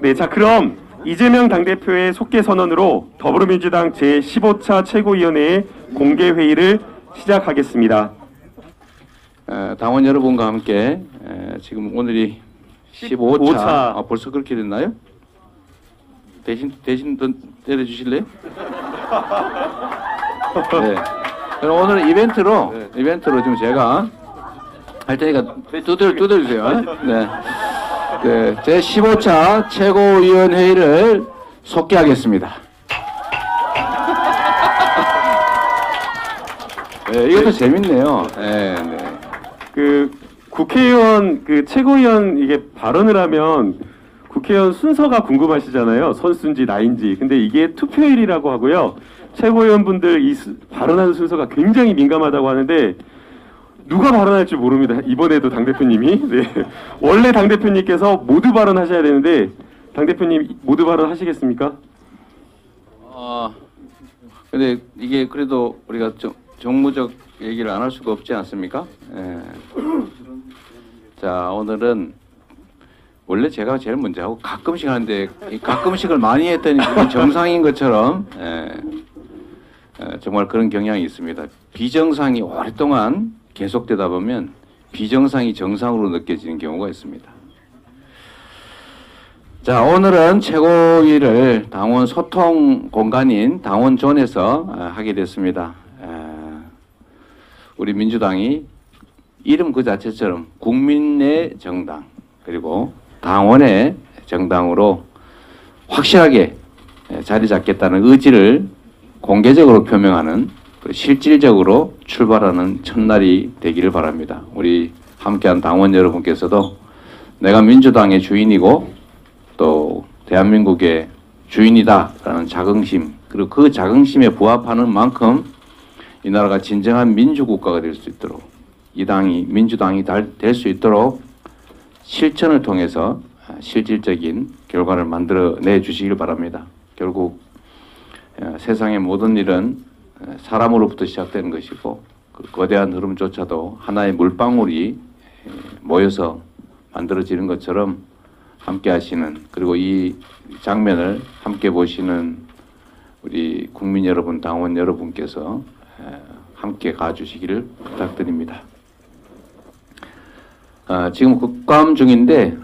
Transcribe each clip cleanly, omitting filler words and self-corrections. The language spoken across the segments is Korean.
네, 자 그럼 이재명 당대표의 속개 선언으로 더불어민주당 제15차 최고위원회의 공개회의를 시작하겠습니다. 당원 여러분과 함께 지금 오늘이 15차. 벌써 그렇게 됐나요? 대신 때려주실래요? 네. 그럼 오늘 이벤트로 좀 제가 할 테니까 두드려주세요. 네. 제 15차 최고위원회의를 속개하겠습니다. 네, 이것도 재밌네요. 네. 그 국회의원 최고위원 이게 발언을 하면 국회의원 순서가 궁금하시잖아요. 선수인지 나인지. 근데 이게 투표일이라고 하고요. 최고위원분들 발언하는 순서가 굉장히 민감하다고 하는데 누가 발언할지 모릅니다. 이번에도 당대표님이. 네. 원래 당대표님께서 모두 발언하셔야 되는데 당대표님 모두 발언하시겠습니까? 근데 이게 그래도 우리가 정무적 얘기를 안 할 수가 없지 않습니까? 예. 자, 오늘은 원래 제가 제일 먼저 하고 가끔씩 하는데 가끔씩을 많이 했더니 정상인 것처럼 정말 그런 경향이 있습니다. 비정상이 오랫동안 계속되다 보면 비정상이 정상으로 느껴지는 경우가 있습니다. 자, 오늘은 최고위를 당원 소통 공간인 당원존에서 하게 됐습니다. 우리 민주당이 이름 그 자체처럼 국민의 정당 그리고 당원의 정당으로 확실하게 자리 잡겠다는 의지를 공개적으로 표명하는 실질적으로 출발하는 첫날이 되기를 바랍니다. 우리 함께한 당원 여러분께서도 내가 민주당의 주인이고 또 대한민국의 주인이다라는 자긍심 그리고 그 자긍심에 부합하는 만큼 이 나라가 진정한 민주국가가 될 수 있도록 이 당이 민주당이 될 수 있도록 실천을 통해서 실질적인 결과를 만들어내 주시길 바랍니다. 결국 세상의 모든 일은 사람으로부터 시작되는 것이고 그 거대한 흐름조차도 하나의 물방울이 모여서 만들어지는 것처럼 함께 하시는 그리고 이 장면을 함께 보시는 우리 국민 여러분, 당원 여러분께서 함께 가주시기를 부탁드립니다. 지금 국감 중인데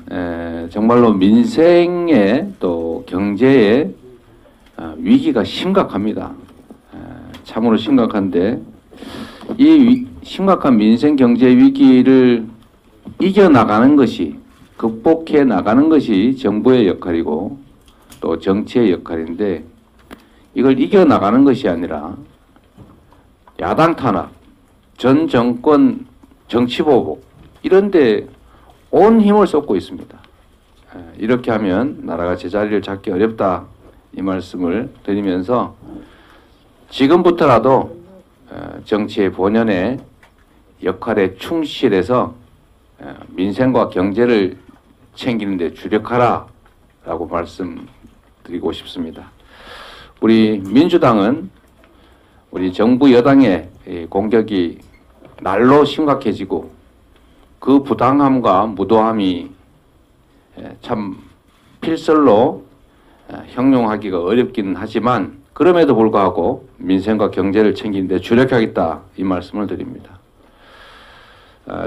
정말로 민생의 또 경제의 위기가 심각합니다. 참으로 심각한데 이 심각한 민생 경제 위기를 이겨나가는 것이 극복해 나가는 것이 정부의 역할이고 또 정치의 역할인데 이걸 이겨나가는 것이 아니라 야당 탄압, 전 정권 정치보복 이런 데 온 힘을 쏟고 있습니다. 이렇게 하면 나라가 제자리를 잡기 어렵다 이 말씀을 드리면서 지금부터라도 정치의 본연의 역할에 충실해서 민생과 경제를 챙기는 데 주력하라 라고 말씀드리고 싶습니다. 우리 민주당은 우리 정부 여당의 공격이 날로 심각해지고 그 부당함과 무도함이 참 필설로 형용하기가 어렵기는 하지만 그럼에도 불구하고 민생과 경제를 챙기는 데 주력하겠다 이 말씀을 드립니다.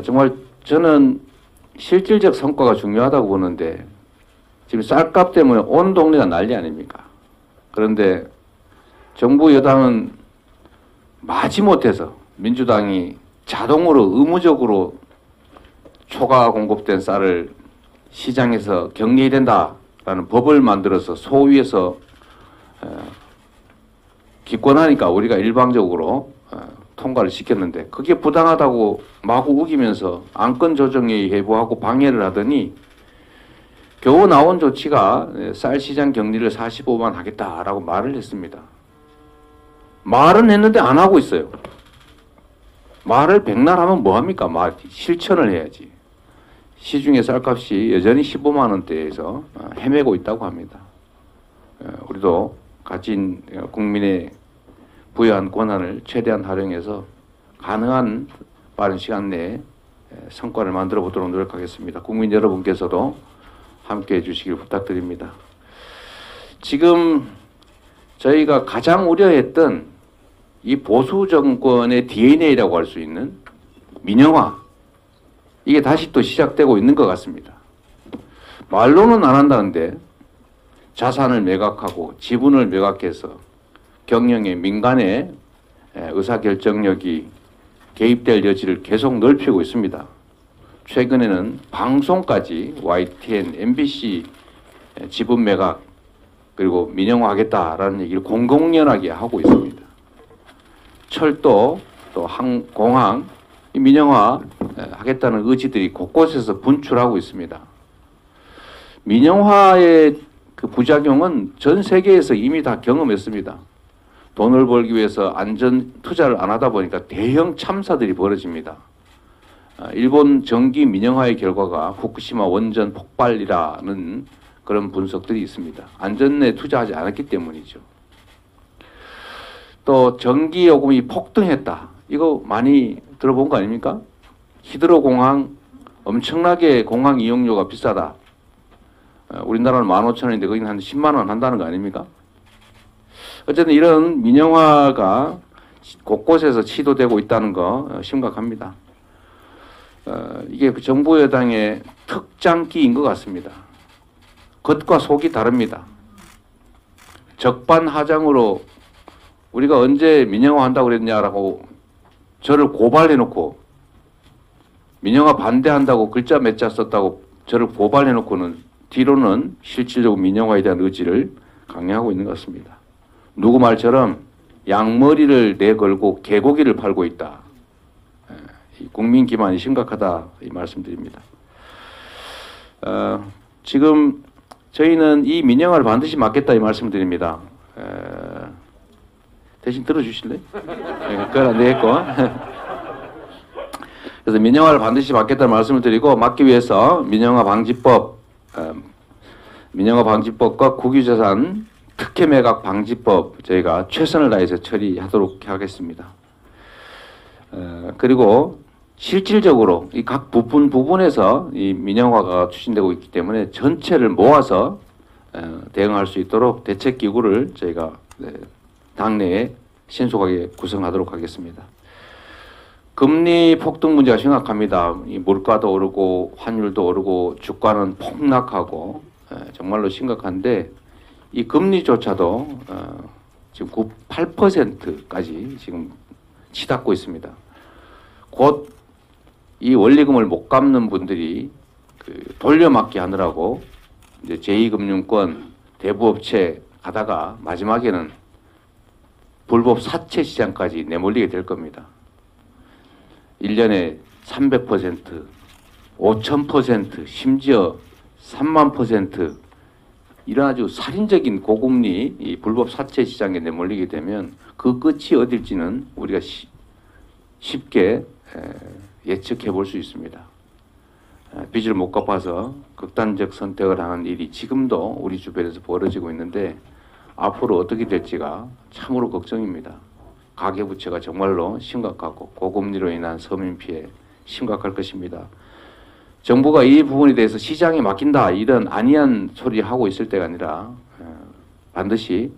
정말 저는 실질적 성과가 중요하다고 보는데 지금 쌀값 때문에 온 동네가 난리 아닙니까? 그런데 정부 여당은 마지못해서 민주당이 자동으로 의무적으로 초과 공급된 쌀을 시장에서 격리해야 된다라는 법을 만들어서 소위에서 기권하니까 우리가 일방적으로 통과를 시켰는데 그게 부당하다고 마구 우기면서 안건 조정에 회부하고 방해를 하더니 겨우 나온 조치가 쌀 시장 격리를 45만 하겠다라고 말을 했습니다. 말은 했는데 안 하고 있어요. 말을 백날 하면 뭐합니까? 실천을 해야지. 시중의 쌀값이 여전히 15만 원대에서 헤매고 있다고 합니다. 우리도 가진 국민의 부여한 권한을 최대한 활용해서 가능한 빠른 시간 내에 성과를 만들어 보도록 노력하겠습니다. 국민 여러분께서도 함께해 주시길 부탁드립니다. 지금 저희가 가장 우려했던 이 보수 정권의 DNA라고 할 수 있는 민영화, 이게 다시 또 시작되고 있는 것 같습니다. 말로는 안 한다는데 자산을 매각하고 지분을 매각해서 경영의 민간의 의사결정력이 개입될 여지를 계속 넓히고 있습니다. 최근에는 방송까지 YTN, MBC 지분 매각 그리고 민영화하겠다라는 얘기를 공공연하게 하고 있습니다. 철도 또 공항 이 민영화 하겠다는 의지들이 곳곳에서 분출하고 있습니다. 민영화의 그 부작용은 전 세계에서 이미 다 경험했습니다. 돈을 벌기 위해서 안전 투자를 안 하다 보니까 대형 참사들이 벌어집니다. 일본 전기 민영화의 결과가 후쿠시마 원전 폭발이라는 그런 분석들이 있습니다. 안전에 투자하지 않았기 때문이죠. 또 전기 요금이 폭등했다. 이거 많이 들어본 거 아닙니까? 히드로 공항 엄청나게 공항 이용료가 비싸다. 우리나라는 15,000원인데 거기는 한 10만 원 한다는 거 아닙니까? 어쨌든 이런 민영화가 곳곳에서 시도되고 있다는 거 심각합니다. 이게 그 정부 여당의 특장기인 것 같습니다. 겉과 속이 다릅니다. 적반하장으로 우리가 언제 민영화 한다고 그랬냐라고 저를 고발해놓고 민영화 반대한다고 글자 몇 자 썼다고 저를 고발해놓고는 뒤로는 실질적으로 민영화에 대한 의지를 강요하고 있는 것 같습니다. 누구 말처럼 양머리를 내걸고 개고기를 팔고 있다. 국민 기만이 심각하다 이 말씀드립니다. 지금 저희는 이 민영화를 반드시 막겠다 이 말씀드립니다. 대신 들어주실래요? 그건 안 되겠고. 그래서 민영화를 반드시 막겠다는 말씀을 드리고 막기 위해서 민영화 방지법과 국유재산 특혜 매각 방지법 저희가 최선을 다해서 처리하도록 하겠습니다. 그리고 실질적으로 이 각 부분에서 이 민영화가 추진되고 있기 때문에 전체를 모아서 대응할 수 있도록 대책기구를 저희가 당내에 신속하게 구성하도록 하겠습니다. 금리 폭등 문제가 심각합니다. 이 물가도 오르고 환율도 오르고 주가는 폭락하고 정말로 심각한데 이 금리조차도 지금 8%까지 지금 치닫고 있습니다. 곧 이 원리금을 못 갚는 분들이 그 돌려막기 하느라고 이제 제2금융권 대부업체 가다가 마지막에는 불법 사채 시장까지 내몰리게 될 겁니다. 1년에 300%, 5,000%, 심지어 30,000% 이런 아주 살인적인 고금리 이 불법 사채 시장에 내몰리게 되면 그 끝이 어딜지는 우리가 쉽게 예측해 볼 수 있습니다. 빚을 못 갚아서 극단적 선택을 하는 일이 지금도 우리 주변에서 벌어지고 있는데 앞으로 어떻게 될지가 참으로 걱정입니다. 가계부채가 정말로 심각하고 고금리로 인한 서민 피해 심각할 것입니다. 정부가 이 부분에 대해서 시장에 맡긴다 이런 안이한 소리 하고 있을 때가 아니라 반드시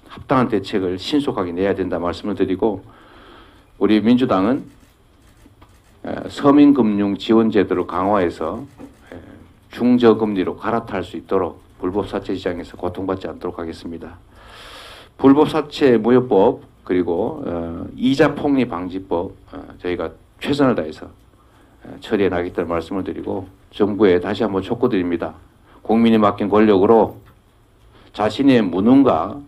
합당한 대책을 신속하게 내야 된다 말씀을 드리고 우리 민주당은 서민금융지원제도를 강화해서 중저금리로 갈아탈 수 있도록 불법 사채 시장에서 고통받지 않도록 하겠습니다. 불법 사채 무효법 그리고 이자 폭리 방지법 저희가 최선을 다해서 처리해 나가겠다는 말씀을 드리고 정부에 다시 한번 촉구드립니다. 국민이 맡긴 권력으로 자신의 무능과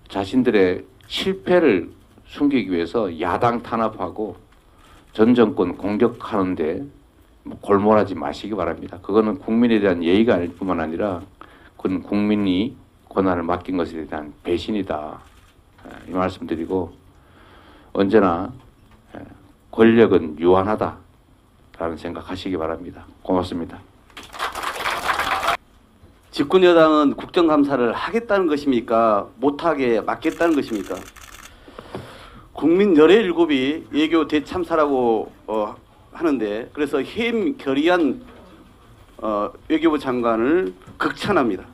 자신들의 실패를 숨기기 위해서 야당 탄압하고 전 정권 공격하는데 골몰하지 마시기 바랍니다. 그거는 국민에 대한 예의가 아닐 뿐만 아니라 그건 국민이 권한을 맡긴 것에 대한 배신이다. 이 말씀드리고 언제나 권력은 유한하다라는 생각하시기 바랍니다. 고맙습니다. 집권 여당은 국정감사를 하겠다는 것입니까? 못하게 막겠다는 것입니까? 국민 열의 일곱이 외교 대참사라고 하는데 그래서 해임 결의안 외교부 장관을 극찬합니다.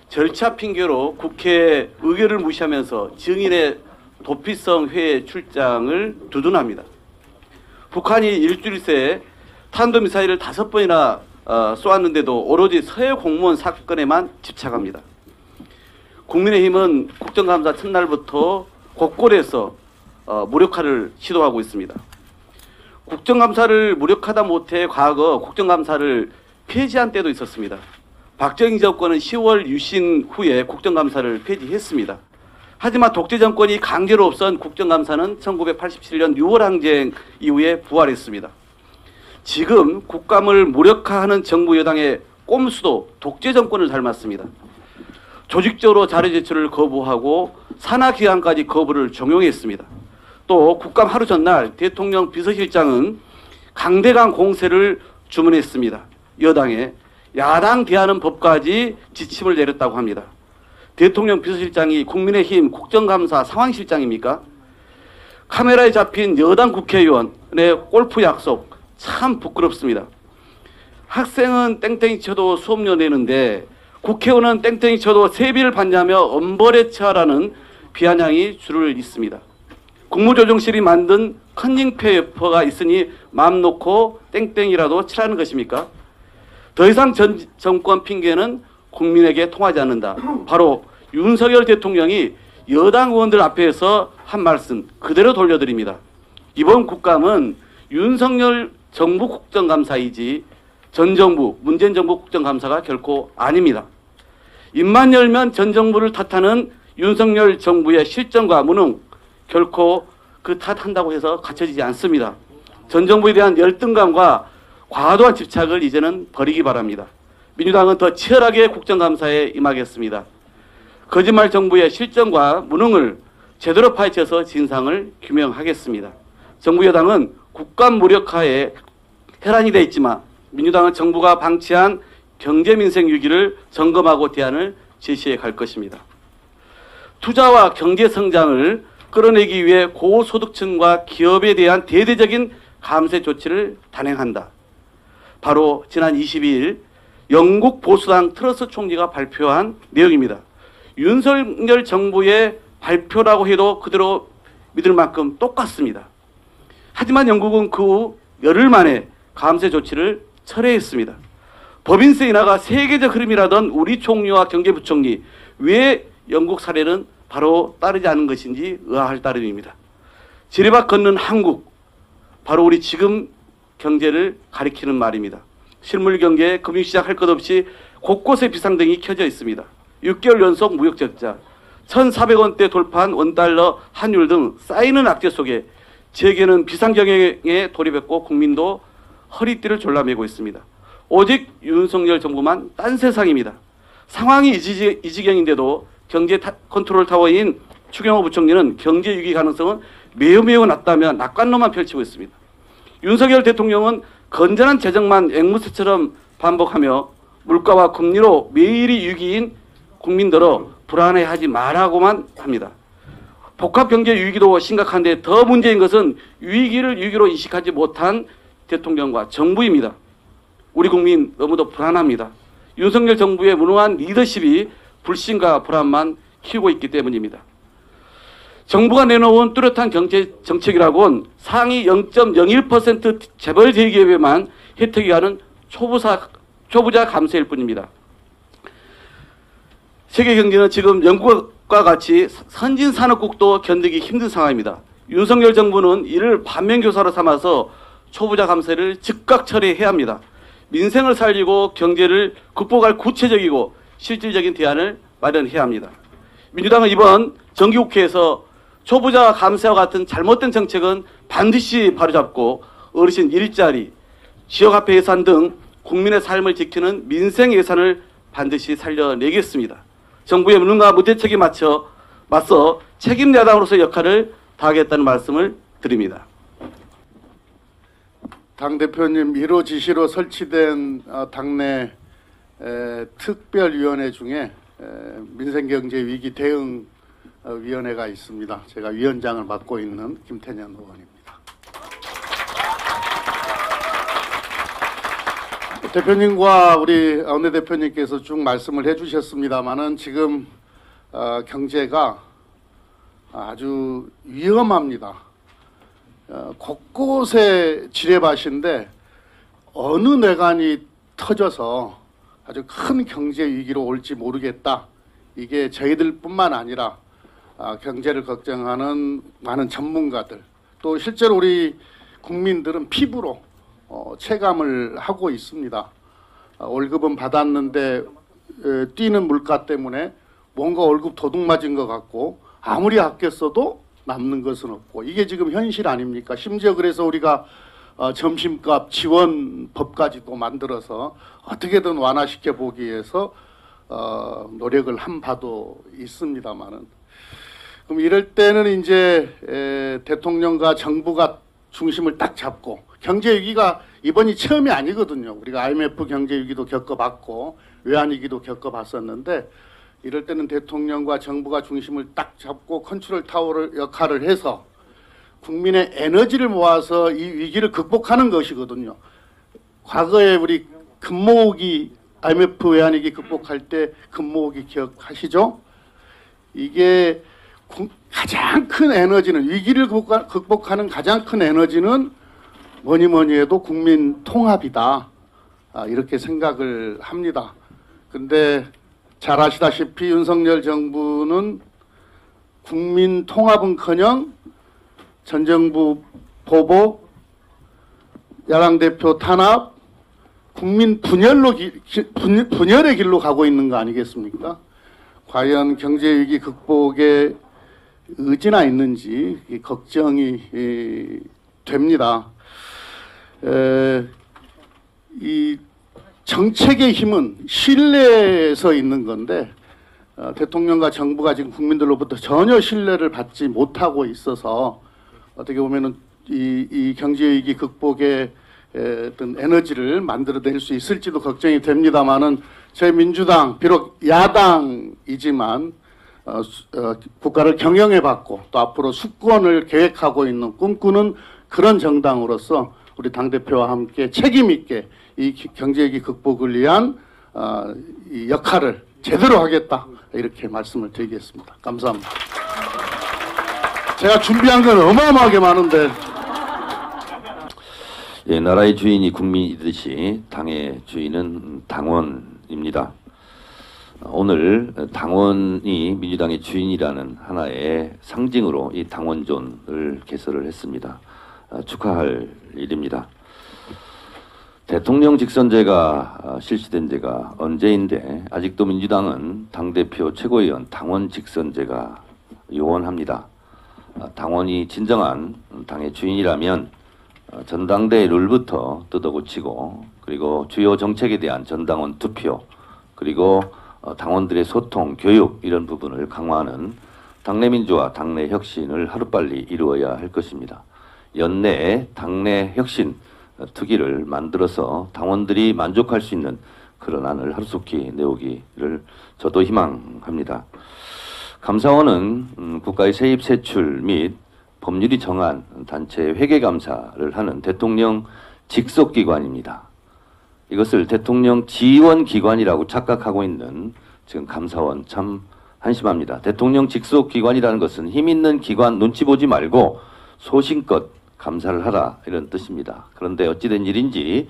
절차 핑계로 국회 의결을 무시하면서 증인의 도피성 회의 출장을 두둔합니다. 북한이 일주일 새에 탄도미사일을 5번이나 쏘았는데도 오로지 서해 공무원 사건에만 집착합니다. 국민의힘은 국정감사 첫날부터 곳곳에서 무력화를 시도하고 있습니다. 국정감사를 무력하다 못해 과거 국정감사를 폐지한 때도 있었습니다. 박정희 정권은 10월 유신 후에 국정감사를 폐지했습니다. 하지만 독재 정권이 강제로 없앤 국정감사는 1987년 6월 항쟁 이후에 부활했습니다. 지금 국감을 무력화하는 정부 여당의 꼼수도 독재 정권을 닮았습니다. 조직적으로 자료 제출을 거부하고 산하 기관까지 거부를 종용했습니다. 또 국감 하루 전날 대통령 비서실장은 강대강 공세를 주문했습니다. 여당에 야당 대하는 법까지 지침을 내렸다고 합니다. 대통령 비서실장이 국민의힘 국정감사 상황실장입니까? 카메라에 잡힌 여당 국회의원의 골프 약속 참 부끄럽습니다. 학생은 땡땡이 쳐도 수업료 내는데 국회의원은 땡땡이 쳐도 세비를 받냐며 엄벌에 처하라는 비아냥이 줄을 잇습니다. 국무조정실이 만든 컨닝페이퍼가 있으니 마음 놓고 땡땡이라도 치라는 것입니까? 더 이상 전 정권 핑계는 국민에게 통하지 않는다. 바로 윤석열 대통령이 여당 의원들 앞에서 한 말씀 그대로 돌려드립니다. 이번 국감은 윤석열 정부 국정감사이지 전 정부, 문재인 정부 국정감사가 결코 아닙니다. 입만 열면 전 정부를 탓하는 윤석열 정부의 실정과 무능 결코 그 탓한다고 해서 갖춰지지 않습니다. 전 정부에 대한 열등감과 과도한 집착을 이제는 버리기 바랍니다. 민주당은 더 치열하게 국정감사에 임하겠습니다. 거짓말 정부의 실정과 무능을 제대로 파헤쳐서 진상을 규명하겠습니다. 정부 여당은 국감 무력화에 혈안이 되어 있지만 민주당은 정부가 방치한 경제 민생 위기를 점검하고 대안을 제시해 갈 것입니다. 투자와 경제 성장을 끌어내기 위해 고소득층과 기업에 대한 대대적인 감세 조치를 단행한다. 바로 지난 22일 영국 보수당 트러스 총리가 발표한 내용입니다. 윤석열 정부의 발표라고 해도 그대로 믿을 만큼 똑같습니다. 하지만 영국은 그 후 열흘 만에 감세 조치를 철회했습니다. 법인세 인하가 세계적 흐름이라던 우리 총리와 경제부총리, 왜 영국 사례는 바로 따르지 않은 것인지 의아할 따름입니다. 지뢰밭 걷는 한국, 바로 우리 지금 경제를 가리키는 말입니다. 실물 경제, 금융시장 할 것 없이 곳곳에 비상등이 켜져 있습니다. 6개월 연속 무역 적자, 1,400원대 돌파한 원달러 환율 등 쌓이는 악재 속에 재계는 비상경영에 돌입했고 국민도 허리띠를 졸라매고 있습니다. 오직 윤석열 정부만 딴 세상입니다. 상황이 이 지경인데도 경제 컨트롤 타워인 추경호 부총리는 경제 위기 가능성은 매우 낮다며 낙관론만 펼치고 있습니다. 윤석열 대통령은 건전한 재정만 앵무새처럼 반복하며 물가와 금리로 매일이 위기인 국민들어 불안해하지 말라고만 합니다. 복합 경제 위기도 심각한데 더 문제인 것은 위기를 위기로 인식하지 못한 대통령과 정부입니다. 우리 국민 너무도 불안합니다. 윤석열 정부의 무능한 리더십이 불신과 불안만 키우고 있기 때문입니다. 정부가 내놓은 뚜렷한 경제 정책이라고는 상위 0.01% 재벌 대기업에만 혜택이 가는 초부자 감세일 뿐입니다. 세계 경제는 지금 영국과 같이 선진 산업국도 견디기 힘든 상황입니다. 윤석열 정부는 이를 반면교사로 삼아서 초부자 감세를 즉각 처리해야 합니다. 민생을 살리고 경제를 극복할 구체적이고 실질적인 대안을 마련해야 합니다. 민주당은 이번 정기국회에서 초부자 감세와 같은 잘못된 정책은 반드시 바로잡고 어르신 일자리, 지역화폐 예산 등 국민의 삶을 지키는 민생 예산을 반드시 살려내겠습니다. 정부의 무능과 무대책에 맞서 책임 야당으로서의 역할을 다하겠다는 말씀을 드립니다. 당대표님 1호 지시로 설치된 당내 특별위원회 중에 민생경제위기 대응위원회가 있습니다. 제가 위원장을 맡고 있는 김태년 의원입니다. 대표님과 우리 원내대표님께서 쭉 말씀을 해주셨습니다만은 지금 경제가 아주 위험합니다. 곳곳에 지뢰밭인데 어느 뇌관이 터져서 아주 큰 경제 위기로 올지 모르겠다. 이게 저희들뿐만 아니라 경제를 걱정하는 많은 전문가들, 또 실제로 우리 국민들은 피부로 체감을 하고 있습니다. 월급은 받았는데 뛰는 물가 때문에 뭔가 월급 도둑 맞은 것 같고 아무리 아꼈어도 남는 것은 없고, 이게 지금 현실 아닙니까? 심지어 그래서 우리가 점심값 지원법까지도 만들어서 어떻게든 완화시켜 보기 위해서 노력을 한 바도 있습니다만은, 그럼 이럴 때는 이제 대통령과 정부가 중심을 딱 잡고, 경제 위기가 이번이 처음이 아니거든요. 우리가 IMF 경제 위기도 겪어봤고 외환 위기도 겪어봤었는데, 이럴 때는 대통령과 정부가 중심을 딱 잡고 컨트롤 타워를 역할을 해서 국민의 에너지를 모아서 이 위기를 극복하는 것이거든요. 과거에 우리 금모으기 IMF 외환위기 극복할 때 금모으기 기억하시죠? 이게 가장 큰 에너지는, 위기를 극복하는 가장 큰 에너지는 뭐니 해도 국민 통합이다. 이렇게 생각을 합니다. 근데 잘 아시다시피 윤석열 정부는 국민 통합은커녕 전 정부 보복, 야당 대표 탄압, 국민 분열의 길로 가고 있는 거 아니겠습니까? 과연 경제 위기 극복에 의지나 있는지 걱정이 됩니다. 이 정책의 힘은 신뢰에서 있는 건데, 대통령과 정부가 지금 국민들로부터 전혀 신뢰를 받지 못하고 있어서 어떻게 보면은 이 경제 위기 극복에 어떤 에너지를 만들어낼 수 있을지도 걱정이 됩니다만은, 저희 민주당 비록 야당이지만 국가를 경영해봤고 또 앞으로 수권을 계획하고 있는 꿈꾸는 그런 정당으로서 우리 당대표와 함께 책임 있게 이 경제위기 극복을 위한 이 역할을 제대로 하겠다, 이렇게 말씀을 드리겠습니다. 감사합니다. 제가 준비한 건 어마어마하게 많은데. 예, 나라의 주인이 국민이듯이 당의 주인은 당원입니다. 오늘 당원이 민주당의 주인이라는 하나의 상징으로 이 당원존을 개설을 했습니다. 축하할 일입니다. 대통령 직선제가 실시된 지가 언제인데 아직도 민주당은 당대표 최고위원 당원 직선제가 요원합니다. 당원이 진정한 당의 주인이라면 전당대회 룰부터 뜯어고치고, 그리고 주요 정책에 대한 전당원 투표, 그리고 당원들의 소통, 교육 이런 부분을 강화하는 당내 민주화, 당내 혁신을 하루빨리 이루어야 할 것입니다. 연내에 당내 혁신 특위를 만들어서 당원들이 만족할 수 있는 그런 안을 하루속히 내오기를 저도 희망합니다. 감사원은 국가의 세입 세출 및 법률이 정한 단체 회계감사를 하는 대통령 직속기관입니다. 이것을 대통령 지원기관이라고 착각하고 있는 지금 감사원 참 한심합니다. 대통령 직속기관이라는 것은 힘 있는 기관 눈치 보지 말고 소신껏 감사를 하라, 이런 뜻입니다. 그런데 어찌된 일인지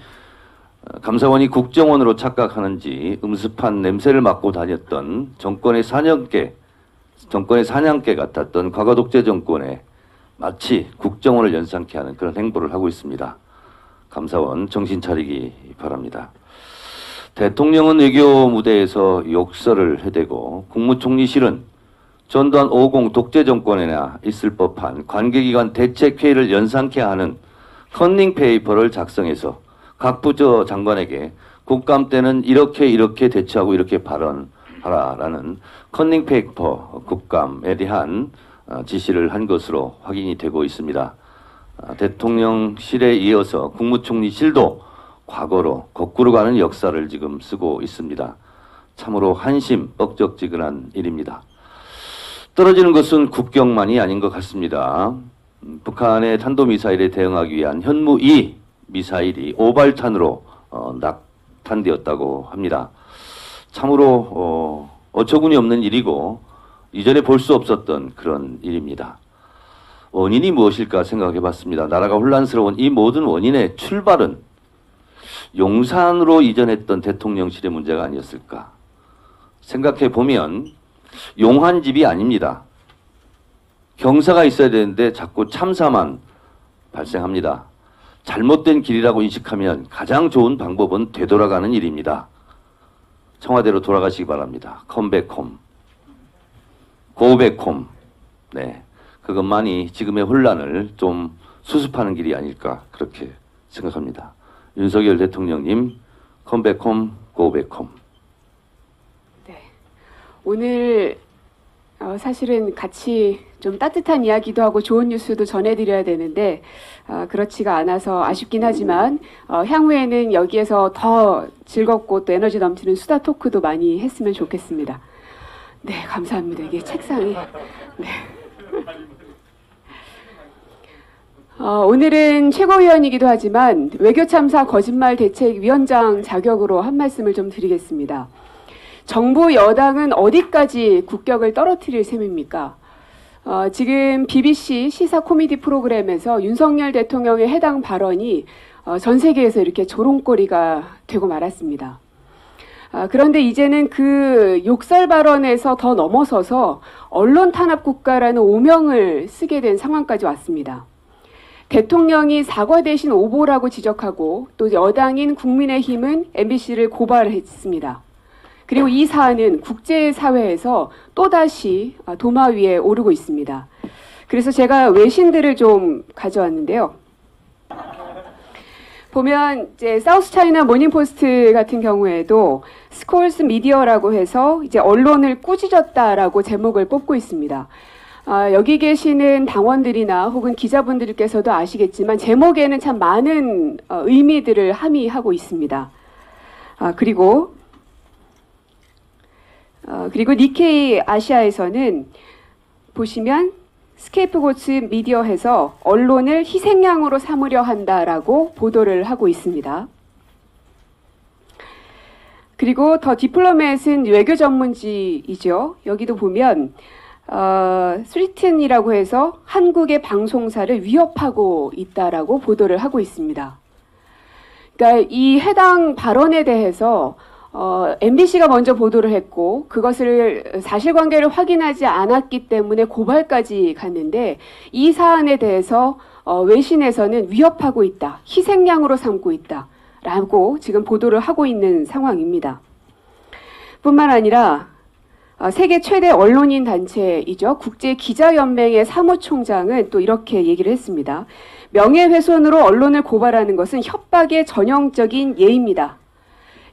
감사원이 국정원으로 착각하는지 음습한 냄새를 맡고 다녔던 정권의 사냥개 같았던 과거 독재 정권에 마치 국정원을 연상케 하는 그런 행보를 하고 있습니다. 감사원 정신 차리기 바랍니다. 대통령은 외교 무대에서 욕설을 해대고 국무총리실은 전두환 550 독재 정권에나 있을 법한 관계기관 대책회의를 연상케 하는 컨닝 페이퍼를 작성해서 각 부처 장관에게 국감 때는 이렇게 대처하고 이렇게 발언하라라는 컨닝 페이퍼 국감에 대한 지시를 한 것으로 확인이 되고 있습니다. 대통령실에 이어서 국무총리실도 과거로 거꾸로 가는 역사를 지금 쓰고 있습니다. 참으로 한심 뻑적지근한 일입니다. 떨어지는 것은 국경만이 아닌 것 같습니다. 북한의 탄도미사일에 대응하기 위한 현무 2 미사일이 오발탄으로 탄되었다고 합니다. 참으로 어처구니 없는 일이고 이전에 볼 수 없었던 그런 일입니다. 원인이 무엇일까 생각해 봤습니다. 나라가 혼란스러운 이 모든 원인의 출발은 용산으로 이전했던 대통령실의 문제가 아니었을까 생각해 보면 용한집이 아닙니다. 경사가 있어야 되는데 자꾸 참사만 발생합니다. 잘못된 길이라고 인식하면 가장 좋은 방법은 되돌아가는 일입니다. 청와대로 돌아가시기 바랍니다. 컴백홈, 고백홈. 네, 그것만이 지금의 혼란을 좀 수습하는 길이 아닐까 그렇게 생각합니다. 윤석열 대통령님, 컴백홈, 고백홈. 네, 오늘 사실은 같이 좀 따뜻한 이야기도 하고 좋은 뉴스도 전해드려야 되는데 그렇지가 않아서 아쉽긴 하지만 향후에는 여기에서 더 즐겁고 또 에너지 넘치는 수다 토크도 많이 했으면 좋겠습니다. 네, 감사합니다. 이게 책상이. 네. 오늘은 최고위원이기도 하지만 외교참사 거짓말대책위원장 자격으로 한 말씀을 좀 드리겠습니다. 정부 여당은 어디까지 국격을 떨어뜨릴 셈입니까? 지금 BBC 시사 코미디 프로그램에서 윤석열 대통령의 해당 발언이 전 세계에서 이렇게 조롱거리가 되고 말았습니다. 그런데 이제는 그 욕설 발언에서 더 넘어서서 언론 탄압 국가라는 오명을 쓰게 된 상황까지 왔습니다. 대통령이 사과 대신 오보라고 지적하고 또 여당인 국민의힘은 MBC를 고발했습니다. 그리고 이 사안은 국제사회에서 또다시 도마 위에 오르고 있습니다. 그래서 제가 외신들을 좀 가져왔는데요. 보면 이제 사우스 차이나 모닝포스트 같은 경우에도 스콜스 미디어라고 해서 이제 언론을 꾸짖었다라고 제목을 뽑고 있습니다. 여기 계시는 당원들이나 혹은 기자분들께서도 아시겠지만 제목에는 참 많은 의미들을 함의하고 있습니다. 그리고 니케이 아시아에서는 보시면 스케이프고츠 미디어에서 언론을 희생양으로 삼으려 한다라고 보도를 하고 있습니다. 그리고 더 디플로맷은 외교 전문지이죠. 여기도 보면 스리튼이라고 해서 한국의 방송사를 위협하고 있다라고 보도를 하고 있습니다. 그러니까 이 해당 발언에 대해서 MBC가 먼저 보도를 했고 그것을 사실관계를 확인하지 않았기 때문에 고발까지 갔는데 이 사안에 대해서 외신에서는 위협하고 있다, 희생양으로 삼고 있다 라고 지금 보도를 하고 있는 상황입니다. 뿐만 아니라 세계 최대 언론인 단체이죠. 국제기자연맹의 사무총장은 또 이렇게 얘기를 했습니다. 명예훼손으로 언론을 고발하는 것은 협박의 전형적인 예입니다.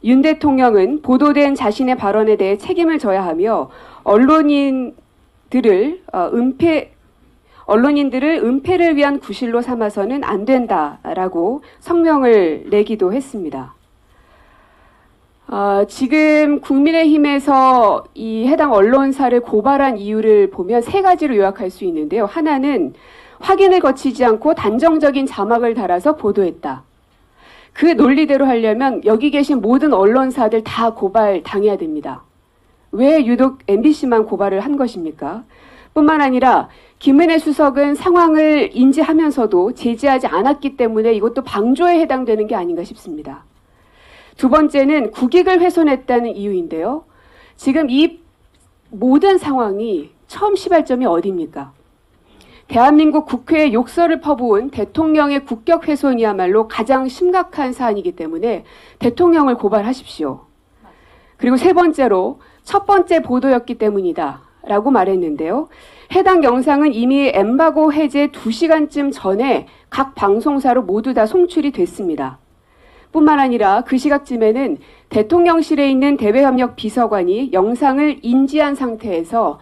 윤 대통령은 보도된 자신의 발언에 대해 책임을 져야 하며 언론인들을 은폐를 위한 구실로 삼아서는 안 된다라고 성명을 내기도 했습니다. 지금 국민의힘에서 이 해당 언론사를 고발한 이유를 보면 세 가지로 요약할 수 있는데요. 하나는 확인을 거치지 않고 단정적인 자막을 달아서 보도했다. 그 논리대로 하려면 여기 계신 모든 언론사들 다 고발당해야 됩니다. 왜 유독 MBC만 고발을 한 것입니까? 뿐만 아니라 김은혜 수석은 상황을 인지하면서도 제지하지 않았기 때문에 이것도 방조에 해당되는 게 아닌가 싶습니다. 두 번째는 국익을 훼손했다는 이유인데요. 지금 이 모든 상황이 처음 시발점이 어디입니까? 대한민국 국회에 욕설을 퍼부은 대통령의 국격 훼손이야말로 가장 심각한 사안이기 때문에 대통령을 고발하십시오. 그리고 세 번째로 첫 번째 보도였기 때문이다 라고 말했는데요. 해당 영상은 이미 엠바고 해제 2시간쯤 전에 각 방송사로 모두 다 송출이 됐습니다. 뿐만 아니라 그 시각쯤에는 대통령실에 있는 대외협력 비서관이 영상을 인지한 상태에서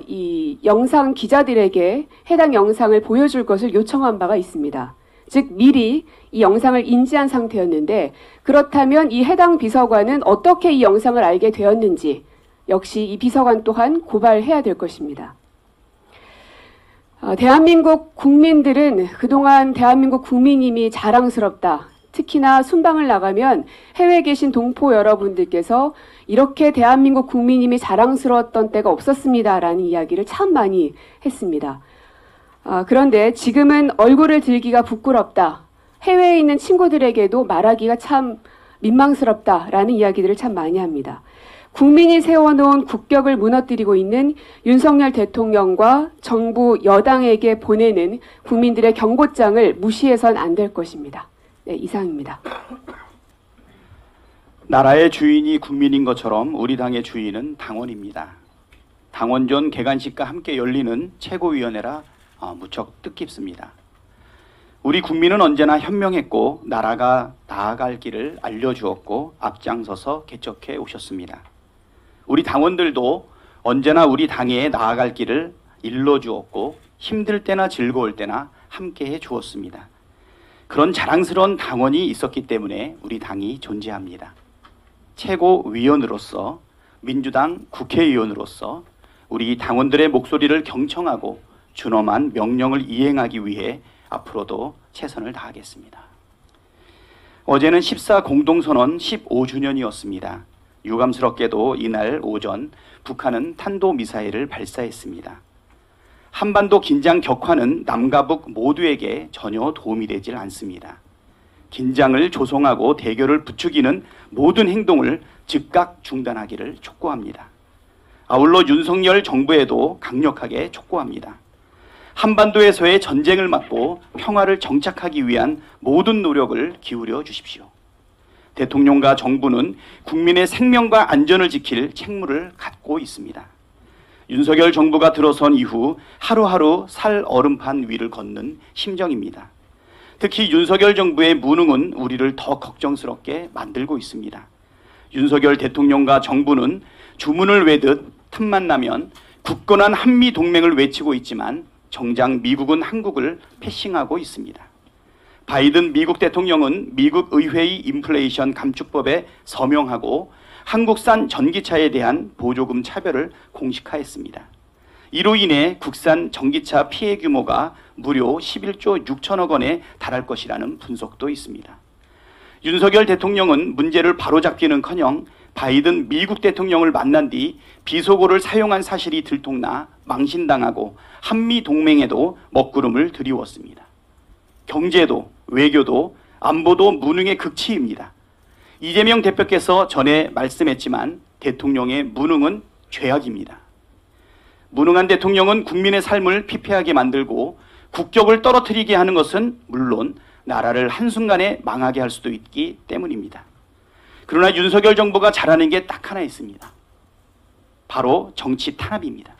이 영상 기자들에게 해당 영상을 보여줄 것을 요청한 바가 있습니다. 즉 미리 이 영상을 인지한 상태였는데 그렇다면 이 해당 비서관은 어떻게 이 영상을 알게 되었는지 역시 이 비서관 또한 고발해야 될 것입니다. 대한민국 국민들은 그동안 대한민국 국민임이 자랑스럽다 특히나 순방을 나가면 해외에 계신 동포 여러분들께서 이렇게 대한민국 국민님이 자랑스러웠던 때가 없었습니다라는 이야기를 참 많이 했습니다. 그런데 지금은 얼굴을 들기가 부끄럽다. 해외에 있는 친구들에게도 말하기가 참 민망스럽다라는 이야기들을 참 많이 합니다. 국민이 세워놓은 국격을 무너뜨리고 있는 윤석열 대통령과 정부 여당에게 보내는 국민들의 경고장을 무시해선 안 될 것입니다. 네, 이상입니다. 나라의 주인이 국민인 것처럼 우리 당의 주인은 당원입니다. 당원전 개관식과 함께 열리는 최고위원회라 무척 뜻깊습니다. 우리 국민은 언제나 현명했고 나라가 나아갈 길을 알려주었고 앞장서서 개척해 오셨습니다. 우리 당원들도 언제나 우리 당에 나아갈 길을 일러주었고 힘들 때나 즐거울 때나 함께해 주었습니다. 그런 자랑스러운 당원이 있었기 때문에 우리 당이 존재합니다. 최고위원으로서 민주당 국회의원으로서 우리 당원들의 목소리를 경청하고 준엄한 명령을 이행하기 위해 앞으로도 최선을 다하겠습니다. 어제는 14 공동선언 15주년이었습니다. 유감스럽게도 이날 오전 북한은 탄도미사일을 발사했습니다. 한반도 긴장 격화는 남과 북 모두에게 전혀 도움이 되질 않습니다. 긴장을 조성하고 대결을 부추기는 모든 행동을 즉각 중단하기를 촉구합니다. 아울러 윤석열 정부에도 강력하게 촉구합니다. 한반도에서의 전쟁을 막고 평화를 정착하기 위한 모든 노력을 기울여 주십시오. 대통령과 정부는 국민의 생명과 안전을 지킬 책무를 갖고 있습니다. 윤석열 정부가 들어선 이후 하루하루 살 얼음판 위를 걷는 심정입니다. 특히 윤석열 정부의 무능은 우리를 더 걱정스럽게 만들고 있습니다. 윤석열 대통령과 정부는 주문을 외듯 틈만 나면 굳건한 한미 동맹을 외치고 있지만 정작 미국은 한국을 패싱하고 있습니다. 바이든 미국 대통령은 미국 의회의 인플레이션 감축법에 서명하고 한국산 전기차에 대한 보조금 차별을 공식화했습니다. 이로 인해 국산 전기차 피해 규모가 무려 11조 6천억 원에 달할 것이라는 분석도 있습니다. 윤석열 대통령은 문제를 바로잡기는커녕 바이든 미국 대통령을 만난 뒤 비속어를 사용한 사실이 들통나 망신당하고 한미 동맹에도 먹구름을 들이웠습니다. 경제도 외교도 안보도 무능의 극치입니다. 이재명 대표께서 전에 말씀했지만 대통령의 무능은 죄악입니다. 무능한 대통령은 국민의 삶을 피폐하게 만들고 국격을 떨어뜨리게 하는 것은 물론 나라를 한순간에 망하게 할 수도 있기 때문입니다. 그러나 윤석열 정부가 잘하는 게 딱 하나 있습니다. 바로 정치 탄압입니다.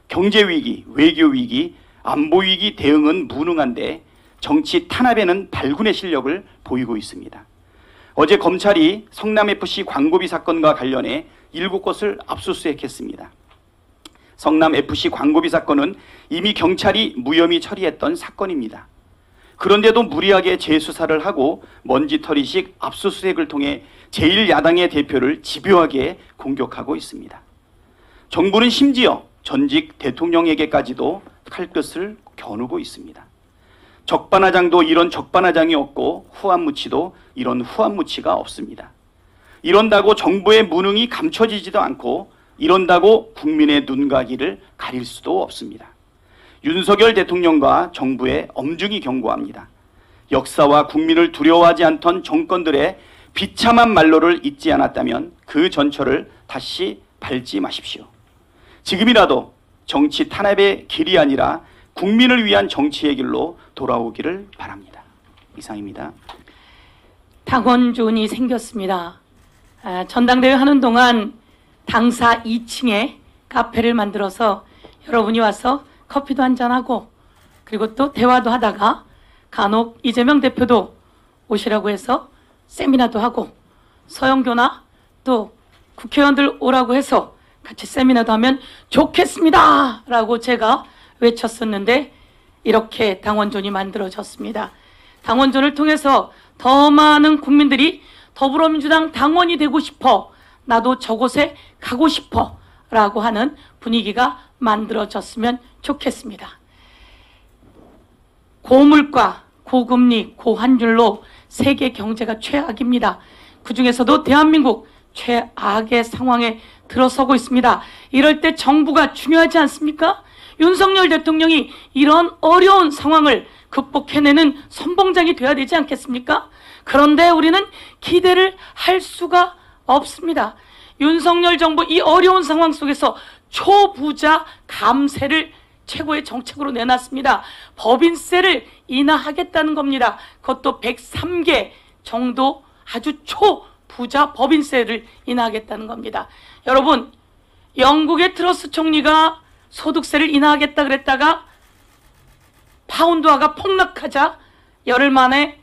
경제 위기, 외교 위기, 안보 위기 대응은 무능한데 정치 탄압에는 발군의 실력을 보이고 있습니다. 어제 검찰이 성남FC 광고비 사건과 관련해 7곳을 압수수색했습니다. 성남FC 광고비 사건은 이미 경찰이 무혐의 처리했던 사건입니다. 그런데도 무리하게 재수사를 하고 먼지털이식 압수수색을 통해 제1야당의 대표를 집요하게 공격하고 있습니다. 정부는 심지어 전직 대통령에게까지도 칼끝을 겨누고 있습니다. 적반하장도 이런 적반하장이 없고 후한무치도 이런 후한무치가 없습니다. 이런다고 정부의 무능이 감춰지지도 않고 이런다고 국민의 눈과 귀를 가릴 수도 없습니다. 윤석열 대통령과 정부에 엄중히 경고합니다. 역사와 국민을 두려워하지 않던 정권들의 비참한 말로를 잊지 않았다면 그 전철을 다시 밟지 마십시오. 지금이라도 정치 탄압의 길이 아니라 국민을 위한 정치의 길로 돌아오기를 바랍니다. 이상입니다. 당원존이 생겼습니다. 전당대회 하는 동안 당사 2층에 카페를 만들어서 여러분이 와서 커피도 한잔하고 그리고 또 대화도 하다가 간혹 이재명 대표도 오시라고 해서 세미나도 하고 서영교나 또 국회의원들 오라고 해서 같이 세미나도 하면 좋겠습니다 라고 제가 외쳤었는데 이렇게 당원존이 만들어졌습니다. 당원존을 통해서 더 많은 국민들이 더불어민주당 당원이 되고 싶어 나도 저곳에 가고 싶어 라고 하는 분위기가 만들어졌으면 좋겠습니다. 고물가, 고금리, 고환율로 세계 경제가 최악입니다. 그중에서도 대한민국 최악의 상황에 들어서고 있습니다. 이럴 때 정부가 중요하지 않습니까? 윤석열 대통령이 이런 어려운 상황을 극복해내는 선봉장이 돼야 되지 않겠습니까? 그런데 우리는 기대를 할 수가 없습니다. 윤석열 정부 이 어려운 상황 속에서 초부자 감세를 최고의 정책으로 내놨습니다. 법인세를 인하하겠다는 겁니다. 그것도 103개 정도 아주 초부자 법인세를 인하하겠다는 겁니다. 여러분, 영국의 트러스 총리가 소득세를 인하하겠다 그랬다가 파운드화가 폭락하자 열흘 만에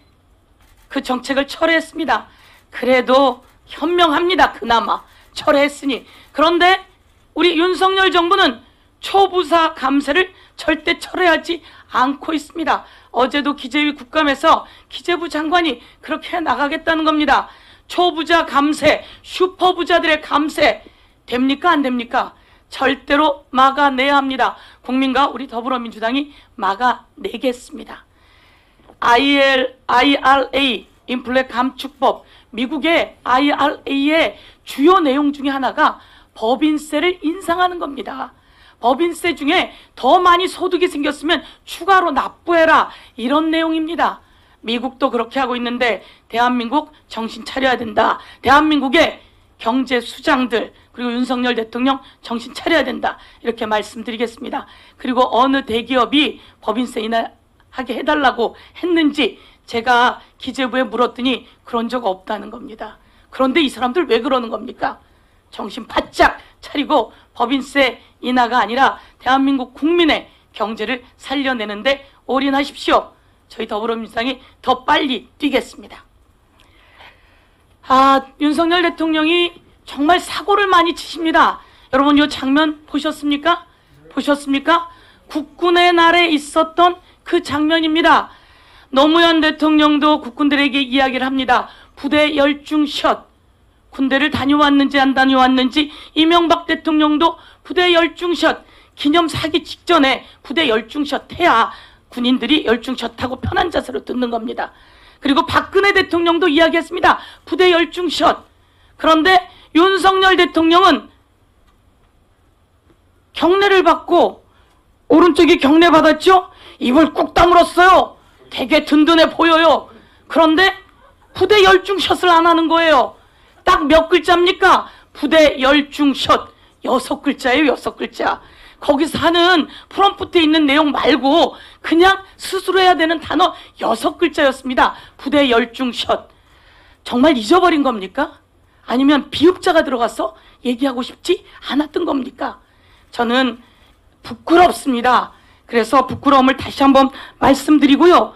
그 정책을 철회했습니다. 그래도 현명합니다. 그나마 철회했으니. 그런데 우리 윤석열 정부는 초부자 감세를 절대 철회하지 않고 있습니다. 어제도 기재위 국감에서 기재부 장관이 그렇게 나가겠다는 겁니다. 초부자 감세, 슈퍼부자들의 감세 됩니까? 안 됩니까? 절대로 막아내야 합니다. 국민과 우리 더불어민주당이 막아내겠습니다. IRA, 인플레 감축법, 미국의 IRA의 주요 내용 중에 하나가 법인세를 인상하는 겁니다. 법인세 중에 더 많이 소득이 생겼으면 추가로 납부해라, 이런 내용입니다. 미국도 그렇게 하고 있는데 대한민국 정신 차려야 된다. 대한민국의 경제 수장들 그리고 윤석열 대통령 정신 차려야 된다. 이렇게 말씀드리겠습니다. 그리고 어느 대기업이 법인세 인하하게 해달라고 했는지 제가 기재부에 물었더니 그런 적 없다는 겁니다. 그런데 이 사람들 왜 그러는 겁니까? 정신 바짝 차리고 법인세 인하가 아니라 대한민국 국민의 경제를 살려내는데 올인하십시오. 저희 더불어민주당이 더 빨리 뛰겠습니다. 윤석열 대통령이 정말 사고를 많이 치십니다. 여러분 이 장면 보셨습니까? 보셨습니까? 국군의 날에 있었던 그 장면입니다. 노무현 대통령도 국군들에게 이야기를 합니다. 부대 열중샷. 군대를 다녀왔는지 안 다녀왔는지 이명박 대통령도 부대 열중샷 기념 사기 직전에 부대 열중샷 해야 군인들이 열중샷하고 편한 자세로 듣는 겁니다. 그리고 박근혜 대통령도 이야기했습니다. 부대 열중샷. 그런데 윤석열 대통령은 경례를 받고 오른쪽이 경례 받았죠? 입을 꾹 다물었어요. 되게 든든해 보여요. 그런데 부대 열중샷을 안 하는 거예요. 딱 몇 글자입니까? 부대 열중샷. 6글자예요, 6글자. 거기서 하는 프롬프트에 있는 내용 말고 그냥 스스로 해야 되는 단어 6글자였습니다. 부대 열중샷. 정말 잊어버린 겁니까? 아니면 비읍자가 들어가서 얘기하고 싶지 않았던 겁니까? 저는 부끄럽습니다. 그래서 부끄러움을 다시 한번 말씀드리고요.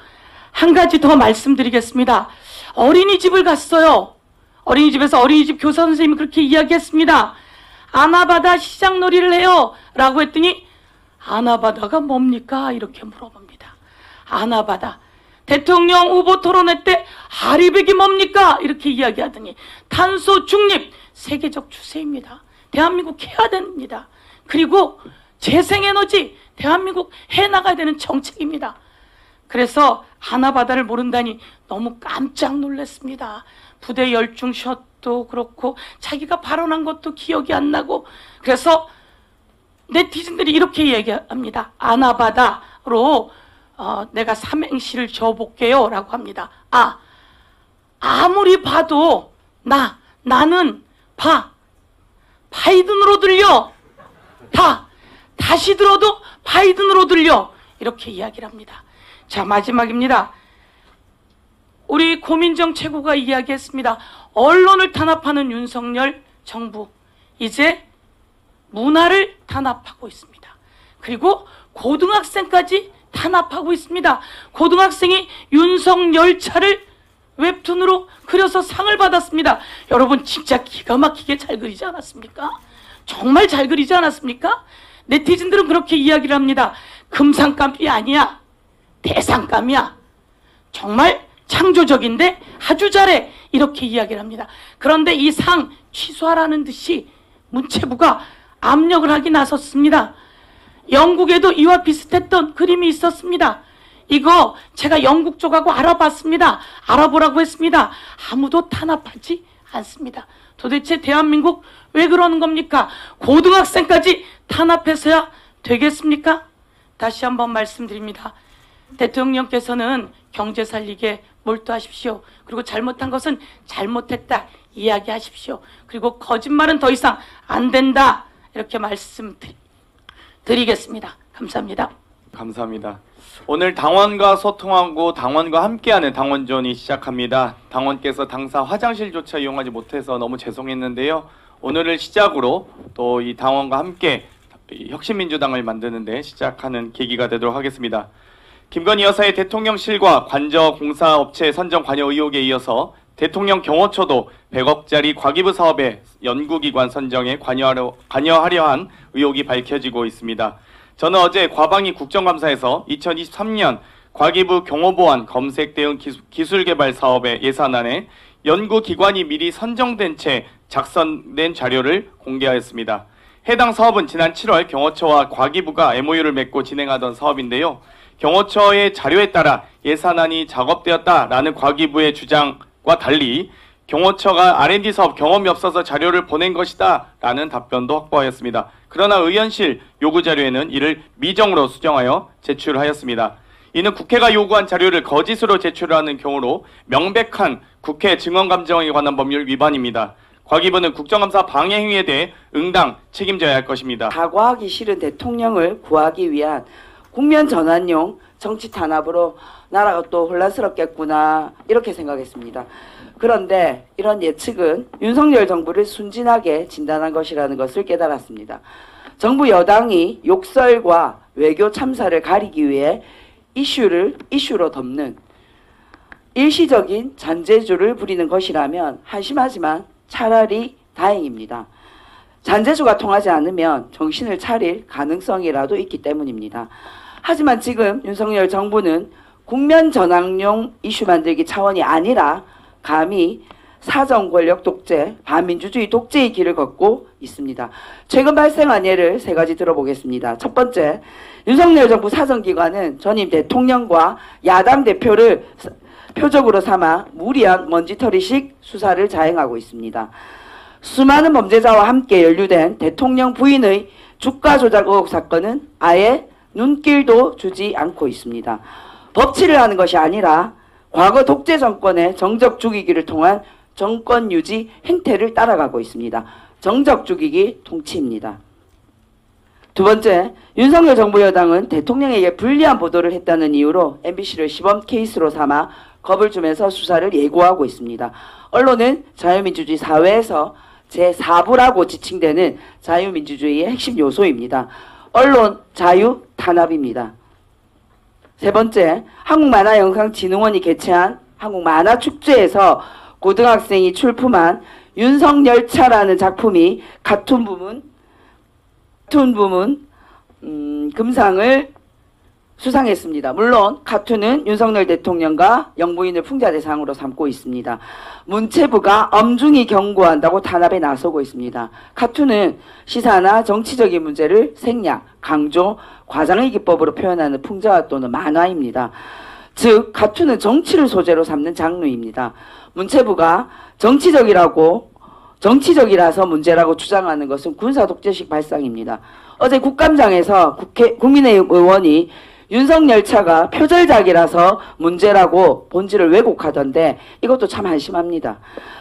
한 가지 더 말씀드리겠습니다. 어린이집을 갔어요. 어린이집에서 어린이집 교사 선생님이 그렇게 이야기했습니다. 아나바다 시장놀이를 해요 라고 했더니 아나바다가 뭡니까? 이렇게 물어봅니다. 아나바다. 대통령 후보 토론회 때 아리백이 뭡니까? 이렇게 이야기하더니 탄소 중립 세계적 추세입니다. 대한민국 해야 됩니다. 그리고 재생에너지 대한민국 해나가야 되는 정책입니다. 그래서 아나바다를 모른다니 너무 깜짝 놀랐습니다. 부대 열중샷도 그렇고 자기가 발언한 것도 기억이 안 나고 그래서 네티즌들이 이렇게 얘기합니다. 아나바다로 내가 삼행시를 지어볼게요 라고 합니다. 아무리 봐도 나는 바이든으로 들려. 다시 들어도 바이든으로 들려. 이렇게 이야기를 합니다. 자, 마지막입니다. 우리 고민정 최고가 이야기했습니다. 언론을 탄압하는 윤석열 정부 이제 문화를 탄압하고 있습니다. 그리고 고등학생까지 탄압하고 있습니다. 고등학생이 윤석열차를 웹툰으로 그려서 상을 받았습니다. 여러분 진짜 기가 막히게 잘 그리지 않았습니까? 정말 잘 그리지 않았습니까? 네티즌들은 그렇게 이야기를 합니다. 금상감이 아니야. 대상감이야. 정말 창조적인데 아주 잘해. 이렇게 이야기를 합니다. 그런데 이 상 취소하라는 듯이 문체부가 압력을 하기 나섰습니다. 영국에도 이와 비슷했던 그림이 있었습니다. 이거 제가 영국 쪽하고 알아봤습니다. 알아보라고 했습니다. 아무도 탄압하지 않습니다. 도대체 대한민국 왜 그러는 겁니까? 고등학생까지 탄압해서야 되겠습니까? 다시 한번 말씀드립니다. 대통령께서는 경제 살리게 몰두하십시오. 그리고 잘못한 것은 잘못했다 이야기하십시오. 그리고 거짓말은 더 이상 안 된다 이렇게 말씀드리겠습니다. 감사합니다. 감사합니다. 오늘 당원과 소통하고 당원과 함께하는 당원전이 시작합니다. 당원께서 당사 화장실조차 이용하지 못해서 너무 죄송했는데요. 오늘을 시작으로 또 이 당원과 함께 혁신민주당을 만드는데 시작하는 계기가 되도록 하겠습니다. 김건희 여사의 대통령실과 관저공사업체 선정 관여 의혹에 이어서 대통령 경호처도 100억짜리 과기부 사업의 연구기관 선정에 관여하려 한 의혹이 밝혀지고 있습니다. 저는 어제 과방위 국정감사에서 2023년 과기부 경호보안 검색 대응 기술개발 사업의 예산안에 연구기관이 미리 선정된 채 작성된 자료를 공개하였습니다. 해당 사업은 지난 7월 경호처와 과기부가 MOU를 맺고 진행하던 사업인데요. 경호처의 자료에 따라 예산안이 작업되었다라는 과기부의 주장과 달리 경호처가 R&D 사업 경험이 없어서 자료를 보낸 것이다 라는 답변도 확보하였습니다. 그러나 의원실 요구 자료에는 이를 미정으로 수정하여 제출하였습니다. 이는 국회가 요구한 자료를 거짓으로 제출하는 경우로 명백한 국회 증언감정에 관한 법률 위반입니다. 과기부는 국정감사 방해 행위에 대해 응당 책임져야 할 것입니다. 사과하기 싫은 대통령을 구하기 위한 국면 전환용 정치 탄압으로 나라가 또 혼란스럽겠구나 이렇게 생각했습니다. 그런데 이런 예측은 윤석열 정부를 순진하게 진단한 것이라는 것을 깨달았습니다. 정부 여당이 욕설과 외교 참사를 가리기 위해 이슈로 덮는 일시적인 잔재주를 부리는 것이라면 한심하지만 차라리 다행입니다. 잔재주가 통하지 않으면 정신을 차릴 가능성이라도 있기 때문입니다. 하지만 지금 윤석열 정부는 국면 전환용 이슈 만들기 차원이 아니라 감히 사정 권력 독재, 반민주주의 독재의 길을 걷고 있습니다. 최근 발생한 예를 세 가지 들어보겠습니다. 첫 번째, 윤석열 정부 사정기관은 전임 대통령과 야당 대표를 표적으로 삼아 무리한 먼지털이식 수사를 자행하고 있습니다. 수많은 범죄자와 함께 연루된 대통령 부인의 주가 조작 의혹 사건은 아예 눈길도 주지 않고 있습니다. 법치를 하는 것이 아니라 과거 독재 정권의 정적 죽이기를 통한 정권 유지 행태를 따라가고 있습니다. 정적 죽이기 통치입니다. 두 번째, 윤석열 정부 여당은 대통령에게 불리한 보도를 했다는 이유로 MBC를 시범 케이스로 삼아 겁을 주면서 수사를 예고하고 있습니다. 언론은 자유민주주의 사회에서 제4부라고 지칭되는 자유민주주의의 핵심 요소입니다. 언론 자유 탄압입니다. 세 번째, 한국만화영상진흥원이 개최한 한국만화축제에서 고등학생이 출품한 윤석열차라는 작품이 카툰 부문 금상을 수상했습니다. 물론 카툰은 윤석열 대통령과 영부인을 풍자 대상으로 삼고 있습니다. 문체부가 엄중히 경고한다고 탄압에 나서고 있습니다. 카툰은 시사나 정치적인 문제를 생략, 강조, 과장의 기법으로 표현하는 풍자와 또는 만화입니다. 즉 카툰은 정치를 소재로 삼는 장르입니다. 문체부가 정치적이라서 문제라고 주장하는 것은 군사독재식 발상입니다. 어제 국감장에서 국민의힘 의원이 윤석열차가 표절작이라서 문제라고 본질을 왜곡하던데 이것도 참 한심합니다.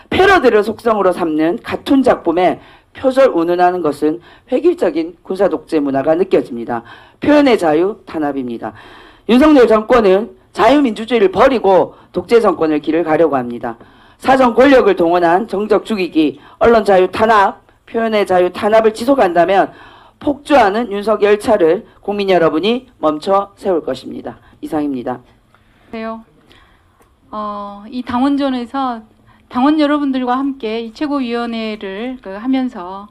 패러디를 속성으로 삼는 카툰 작품에 표절 운운하는 것은 획일적인 군사독재 문화가 느껴집니다. 표현의 자유 탄압입니다. 윤석열 정권은 자유민주주의를 버리고 독재 정권을 길을 가려고 합니다. 사정 권력을 동원한 정적 죽이기, 언론 자유 탄압, 표현의 자유 탄압을 지속한다면 폭주하는 윤석열차를 국민 여러분이 멈춰 세울 것입니다. 이상입니다. 이 당원전에서 당원 여러분들과 함께 이 최고위원회를 하면서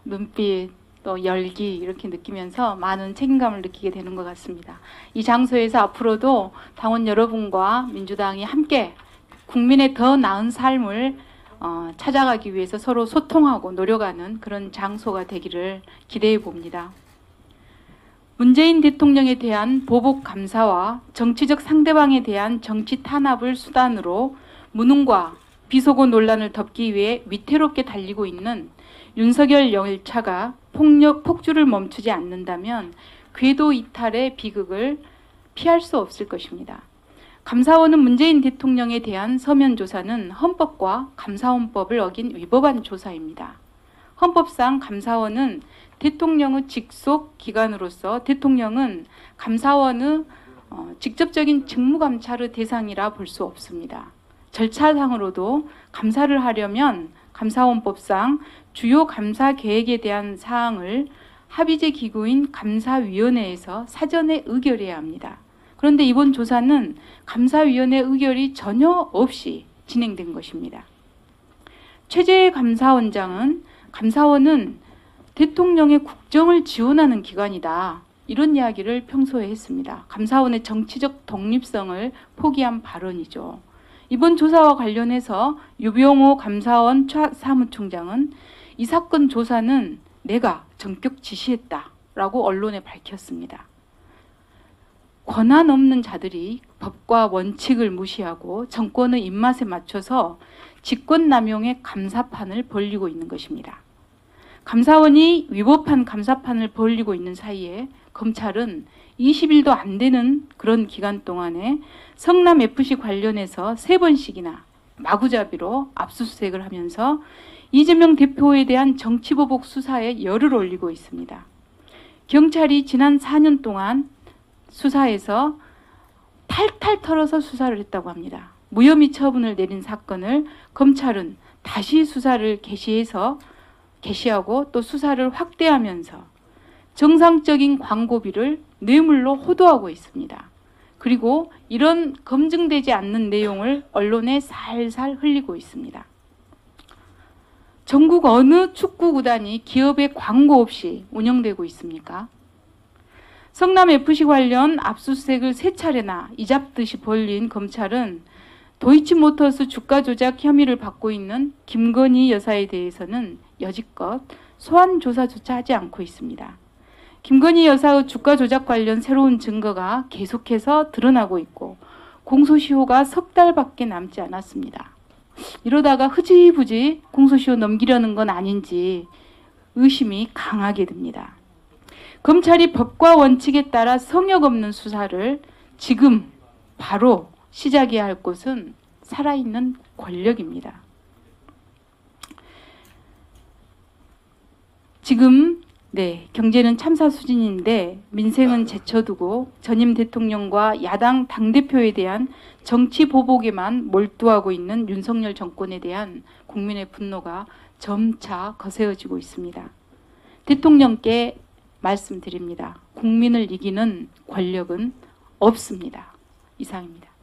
눈빛 또 열기 이렇게 느끼면서 많은 책임감을 느끼게 되는 것 같습니다. 이 장소에서 앞으로도 당원 여러분과 민주당이 함께 국민의 더 나은 삶을 찾아가기 위해서 서로 소통하고 노력하는 그런 장소가 되기를 기대해 봅니다. 문재인 대통령에 대한 보복 감사와 정치적 상대방에 대한 정치 탄압을 수단으로 무능과 비속어 논란을 덮기 위해 위태롭게 달리고 있는 윤석열 열차가 폭주를 멈추지 않는다면 궤도 이탈의 비극을 피할 수 없을 것입니다. 감사원은 문재인 대통령에 대한 서면 조사는 헌법과 감사원법을 어긴 위법한 조사입니다. 헌법상 감사원은 대통령의 직속 기관으로서 대통령은 감사원의 직접적인 직무감찰의 대상이라 볼 수 없습니다. 절차상으로도 감사를 하려면 감사원법상 주요 감사 계획에 대한 사항을 합의제 기구인 감사위원회에서 사전에 의결해야 합니다. 그런데 이번 조사는 감사위원회 의결이 전혀 없이 진행된 것입니다. 최재해 감사원장은 감사원은 대통령의 국정을 지원하는 기관이다. 이런 이야기를 평소에 했습니다. 감사원의 정치적 독립성을 포기한 발언이죠. 이번 조사와 관련해서 유병호 감사원 사무총장은 이 사건 조사는 내가 전격 지시했다라고 언론에 밝혔습니다. 권한 없는 자들이 법과 원칙을 무시하고 정권의 입맛에 맞춰서 직권남용의 감사판을 벌리고 있는 것입니다. 감사원이 위법한 감사판을 벌리고 있는 사이에 검찰은 20일도 안 되는 그런 기간 동안에 성남FC 관련해서 3번씩이나 마구잡이로 압수수색을 하면서 이재명 대표에 대한 정치보복 수사에 열을 올리고 있습니다. 경찰이 지난 4년 동안 수사에서 탈탈 털어서 수사를 했다고 합니다. 무혐의 처분을 내린 사건을 검찰은 다시 수사를 개시하고 또 수사를 확대하면서 정상적인 광고비를 뇌물로 호도하고 있습니다. 그리고 이런 검증되지 않는 내용을 언론에 살살 흘리고 있습니다. 전국 어느 축구구단이 기업의 광고 없이 운영되고 있습니까? 성남FC 관련 압수수색을 3차례나 이잡듯이 벌린 검찰은 도이치모터스 주가 조작 혐의를 받고 있는 김건희 여사에 대해서는 여지껏 소환 조사조차 하지 않고 있습니다. 김건희 여사의 주가 조작 관련 새로운 증거가 계속해서 드러나고 있고 공소시효가 3달밖에 남지 않았습니다. 이러다가 흐지부지 공소시효 넘기려는 건 아닌지 의심이 강하게 듭니다. 검찰이 법과 원칙에 따라 성역 없는 수사를 지금 바로 시작해야 할 곳은 살아있는 권력입니다. 지금 경제는 참사 수준인데 민생은 제쳐두고 전임 대통령과 야당 당대표에 대한 정치 보복에만 몰두하고 있는 윤석열 정권에 대한 국민의 분노가 점차 거세어지고 있습니다. 대통령께 말씀드립니다. 국민을 이기는 권력은 없습니다. 이상입니다.